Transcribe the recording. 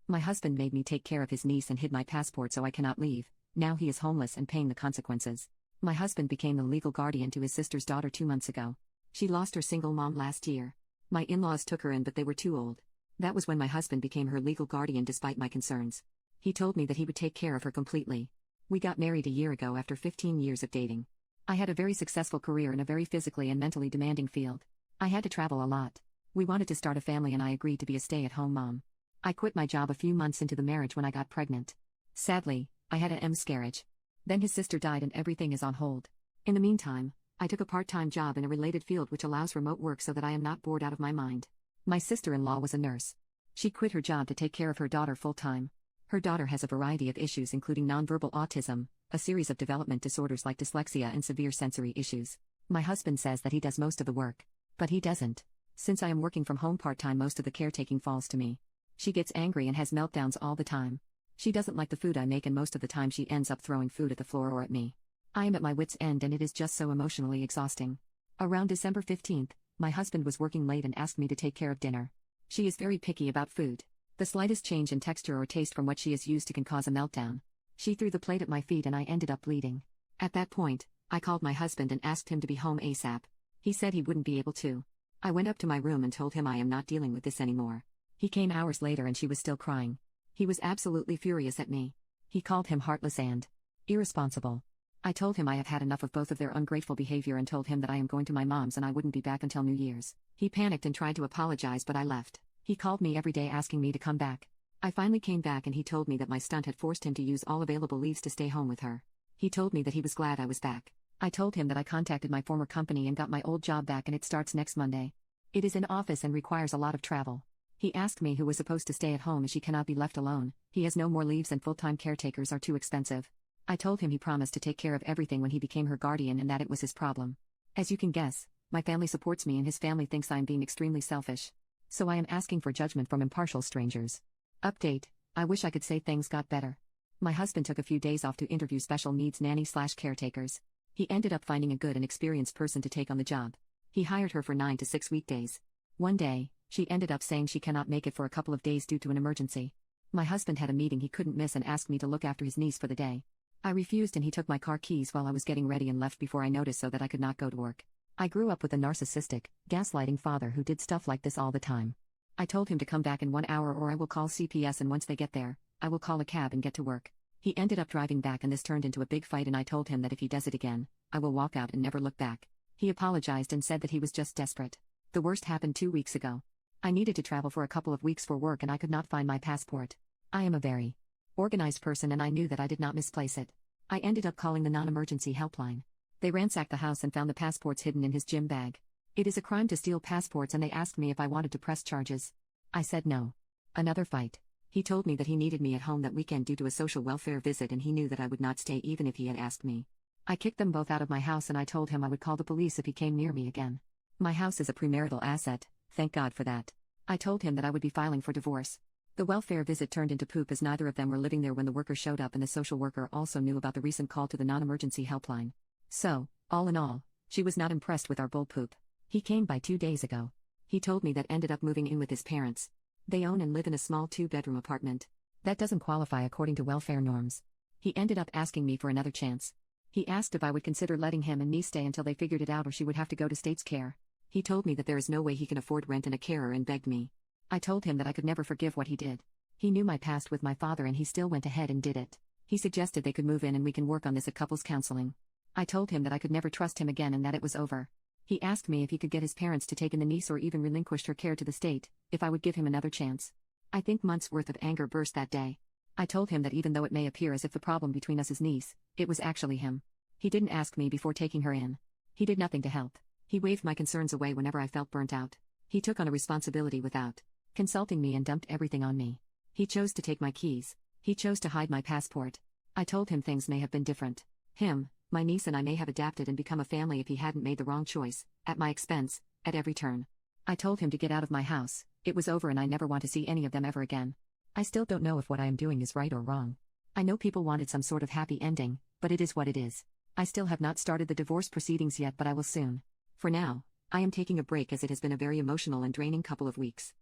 My husband made me take care of his niece and hid my passport so I cannot leave. Now he is homeless and paying the consequences. My husband became the legal guardian to his sister's daughter 2 months ago. She lost her single mom last year. My in-laws took her in, but they were too old. That was when my husband became her legal guardian despite my concerns. He told me that he would take care of her completely. We got married a year ago after 15 years of dating. I had a very successful career in a very physically and mentally demanding field. I had to travel a lot. We wanted to start a family and I agreed to be a stay-at-home mom. I quit my job a few months into the marriage when I got pregnant. Sadly, I had a miscarriage. Then his sister died and everything is on hold. In the meantime, I took a part-time job in a related field which allows remote work so that I am not bored out of my mind. My sister-in-law was a nurse. She quit her job to take care of her daughter full-time. Her daughter has a variety of issues including nonverbal autism, a series of development disorders like dyslexia and severe sensory issues. My husband says that he does most of the work. But he doesn't. Since I am working from home part-time, most of the caretaking falls to me. She gets angry and has meltdowns all the time. She doesn't like the food I make and most of the time she ends up throwing food at the floor or at me. I am at my wit's end and it is just so emotionally exhausting. Around December 15th, my husband was working late and asked me to take care of dinner. She is very picky about food. The slightest change in texture or taste from what she is used to can cause a meltdown. She threw the plate at my feet and I ended up bleeding. At that point, I called my husband and asked him to be home ASAP. He said he wouldn't be able to. I went up to my room and told him I am not dealing with this anymore. He came hours later and she was still crying. He was absolutely furious at me. He called him heartless and irresponsible. I told him I have had enough of both of their ungrateful behavior and told him that I am going to my mom's and I wouldn't be back until New Year's. He panicked and tried to apologize but I left. He called me every day asking me to come back. I finally came back and he told me that my stunt had forced him to use all available leaves to stay home with her. He told me that he was glad I was back. I told him that I contacted my former company and got my old job back and it starts next Monday. It is in office and requires a lot of travel. He asked me who was supposed to stay at home as she cannot be left alone. He has no more leaves and full-time caretakers are too expensive. I told him he promised to take care of everything when he became her guardian and that it was his problem. As you can guess, my family supports me and his family thinks I am being extremely selfish. So I am asking for judgment from impartial strangers. Update: I wish I could say things got better. My husband took a few days off to interview special needs nanny/caretakers. He ended up finding a good and experienced person to take on the job. He hired her for 9 to 6 weekdays. One day, she ended up saying she cannot make it for a couple of days due to an emergency. My husband had a meeting he couldn't miss and asked me to look after his niece for the day. I refused and he took my car keys while I was getting ready and left before I noticed so that I could not go to work. I grew up with a narcissistic, gaslighting father who did stuff like this all the time. I told him to come back in 1 hour or I will call CPS and once they get there, I will call a cab and get to work. He ended up driving back and this turned into a big fight and I told him that if he does it again, I will walk out and never look back. He apologized and said that he was just desperate. The worst happened 2 weeks ago. I needed to travel for a couple of weeks for work and I could not find my passport. I am a very organized person and I knew that I did not misplace it. I ended up calling the non-emergency helpline. They ransacked the house and found the passports hidden in his gym bag. It is a crime to steal passports and they asked me if I wanted to press charges. I said no. Another fight. He told me that he needed me at home that weekend due to a social welfare visit and he knew that I would not stay even if he had asked me. I kicked them both out of my house and I told him I would call the police if he came near me again. My house is a premarital asset, thank God for that. I told him that I would be filing for divorce. The welfare visit turned into poop as neither of them were living there when the worker showed up and the social worker also knew about the recent call to the non-emergency helpline. So, all in all, she was not impressed with our bull poop. He came by 2 days ago. He told me that ended up moving in with his parents. They own and live in a small 2-bedroom apartment. That doesn't qualify according to welfare norms. He ended up asking me for another chance. He asked if I would consider letting him and me stay until they figured it out or she would have to go to state's care. He told me that there is no way he can afford rent and a carer and begged me. I told him that I could never forgive what he did. He knew my past with my father and he still went ahead and did it. He suggested they could move in and we can work on this at couples counseling. I told him that I could never trust him again and that it was over. He asked me if he could get his parents to take in the niece or even relinquish her care to the state, if I would give him another chance. I think months' worth of anger burst that day. I told him that even though it may appear as if the problem between us is niece, it was actually him. He didn't ask me before taking her in. He did nothing to help. He waved my concerns away whenever I felt burnt out. He took on a responsibility without consulting me and dumped everything on me. He chose to take my keys. He chose to hide my passport. I told him things may have been different. Him, my niece and I may have adapted and become a family if he hadn't made the wrong choice, at my expense, at every turn. I told him to get out of my house. It was over and I never want to see any of them ever again. I still don't know if what I am doing is right or wrong. I know people wanted some sort of happy ending, but it is what it is. I still have not started the divorce proceedings yet, but I will soon. For now, I am taking a break as it has been a very emotional and draining couple of weeks.